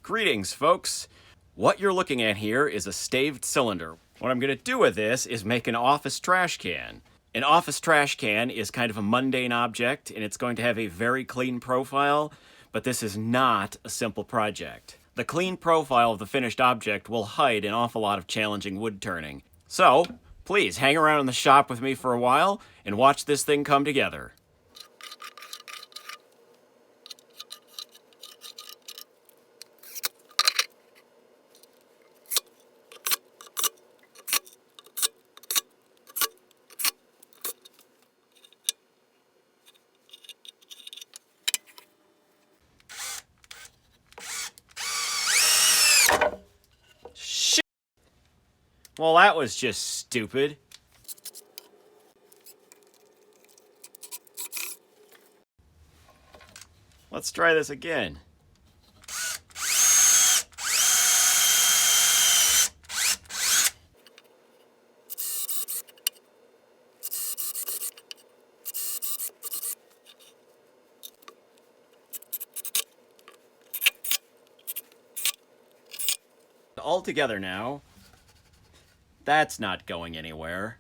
Greetings, folks. What you're looking at here is a staved cylinder. What I'm going to do with this is make an office trash can. An office trash can is kind of a mundane object, and it's going to have a very clean profile, but this is not a simple project. The clean profile of the finished object will hide an awful lot of challenging wood turning. So, please hang around in the shop with me for a while and watch this thing come together. Well, that was just stupid. Let's try this again. All together now. That's not going anywhere.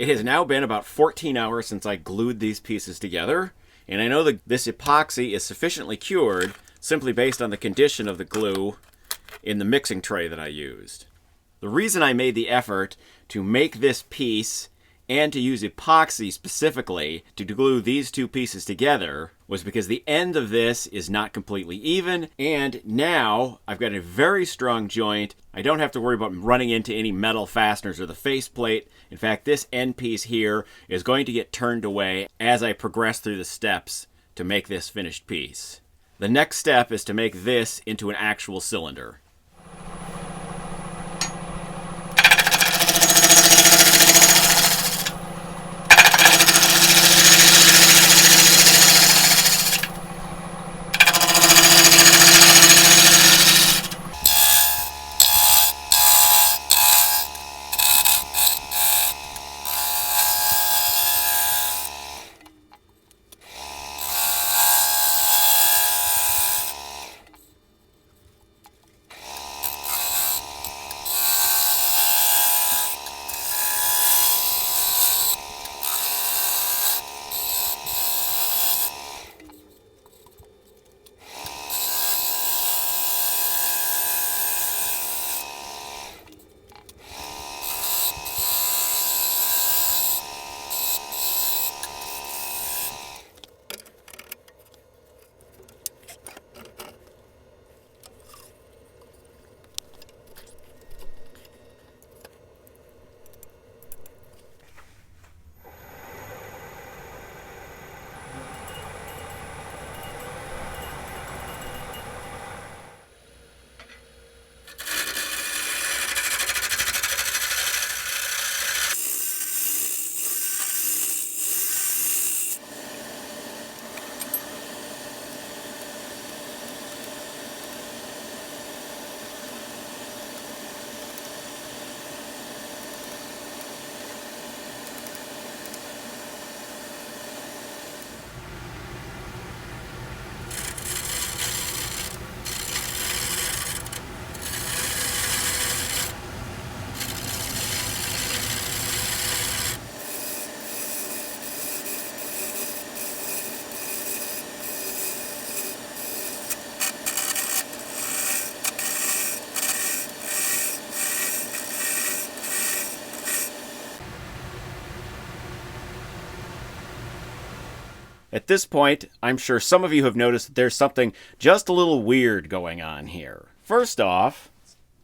It has now been about 14 hours since I glued these pieces together, and I know that this epoxy is sufficiently cured simply based on the condition of the glue in the mixing tray that I used. The reason I made the effort to make this piece and to use epoxy specifically to glue these two pieces together was because the end of this is not completely even, and now I've got a very strong joint. I don't have to worry about running into any metal fasteners or the faceplate. In fact, this end piece here is going to get turned away as I progress through the steps to to make this finished piece. The next step is to make this into an actual cylinder. At this point, I'm sure some of you have noticed that there's something just a little weird going on here. First off,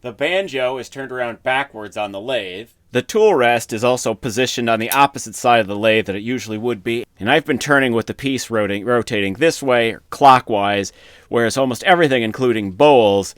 the banjo is turned around backwards on the lathe. The tool rest is also positioned on the opposite side of the lathe that it usually would be, and I've been turning with the piece rotating this way, or clockwise, whereas almost everything, including bowls,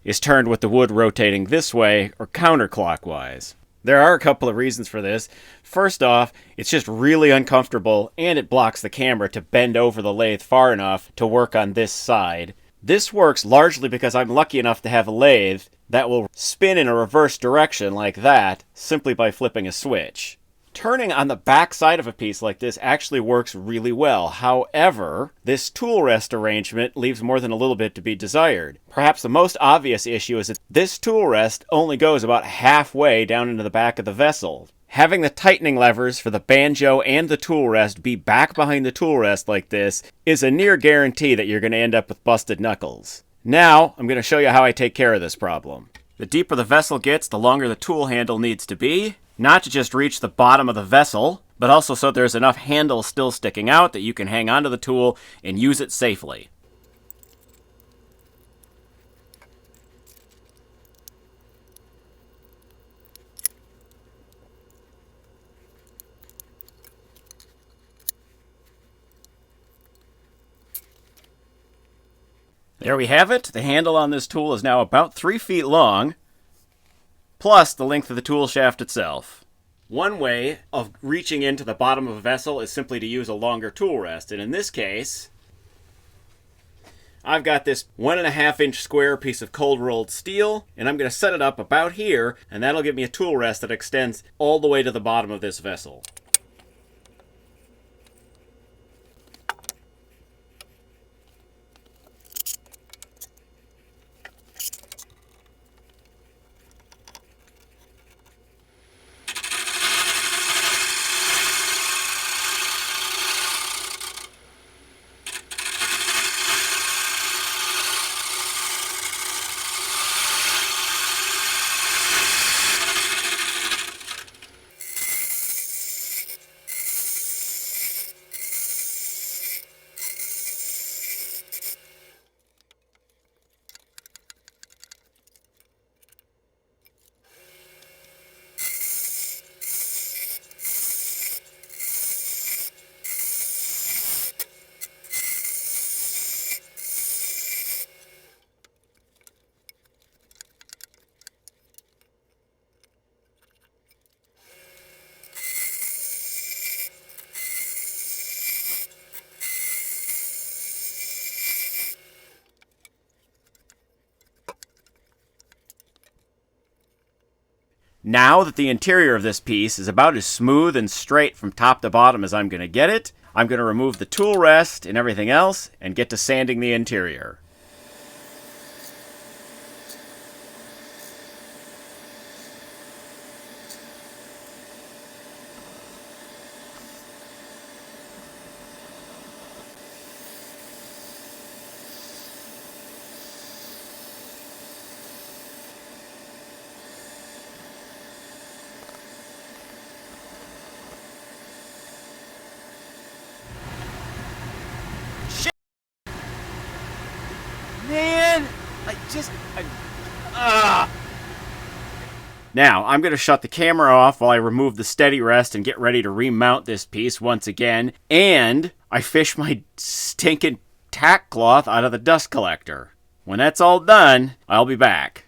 is turned with the wood rotating this way, or counterclockwise. There are a couple of reasons for this. First off, it's just really uncomfortable, and it blocks the camera to bend over the lathe far enough to work on this side. This works largely because I'm lucky enough to have a lathe that will spin in a reverse direction like that, simply by flipping a switch. Turning on the back side of a piece like this actually works really well. However, this tool rest arrangement leaves more than a little bit to be desired. Perhaps the most obvious issue is that this tool rest only goes about halfway down into the back of the vessel. Having the tightening levers for the banjo and the tool rest be back behind the tool rest like this is a near guarantee that you're going to end up with busted knuckles. Now, I'm going to show you how I take care of this problem. The deeper the vessel gets, the longer the tool handle needs to be. Not to just reach the bottom of the vessel, but also so there's enough handle still sticking out that you can hang onto the tool and use it safely. There we have it. The handle on this tool is now about 3 feet long, plus the length of the tool shaft itself. One way of reaching into the bottom of a vessel is simply to use a longer tool rest, and in this case, I've got this 1.5-inch square piece of cold rolled steel, and I'm going to set it up about here, and that'll give me a tool rest that extends all the way to the bottom of this vessel. Now that the interior of this piece is about as smooth and straight from top to bottom as I'm going to get it, I'm going to remove the tool rest and everything else and get to sanding the interior. Man, Now, I'm going to shut the camera off while I remove the steady rest and get ready to remount this piece once again. And I fish my stinking tack cloth out of the dust collector. When that's all done, I'll be back.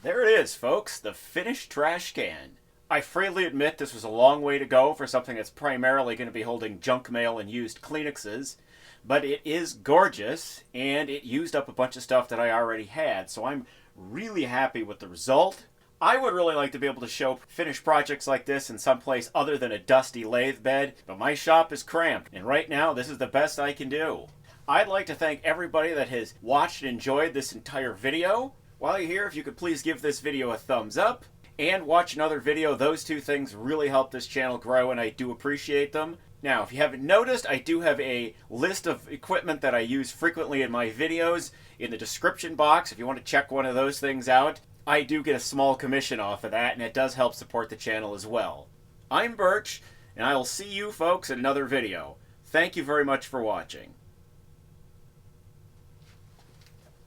There it is, folks, the finished trash can. I freely admit this was a long way to go for something that's primarily going to be holding junk mail and used Kleenexes, but it is gorgeous, and it used up a bunch of stuff that I already had, so I'm really happy with the result. I would really like to be able to show finished projects like this in some place other than a dusty lathe bed, but my shop is cramped, and right now this is the best I can do. I'd like to thank everybody that has watched and enjoyed this entire video. While you're here, if you could please give this video a thumbs up and watch another video. Those two things really help this channel grow, and I do appreciate them. Now, if you haven't noticed, I do have a list of equipment that I use frequently in my videos in the description box. If you want to check one of those things out, I do get a small commission off of that, and it does help support the channel as well. I'm Birch, and I will see you folks in another video. Thank you very much for watching.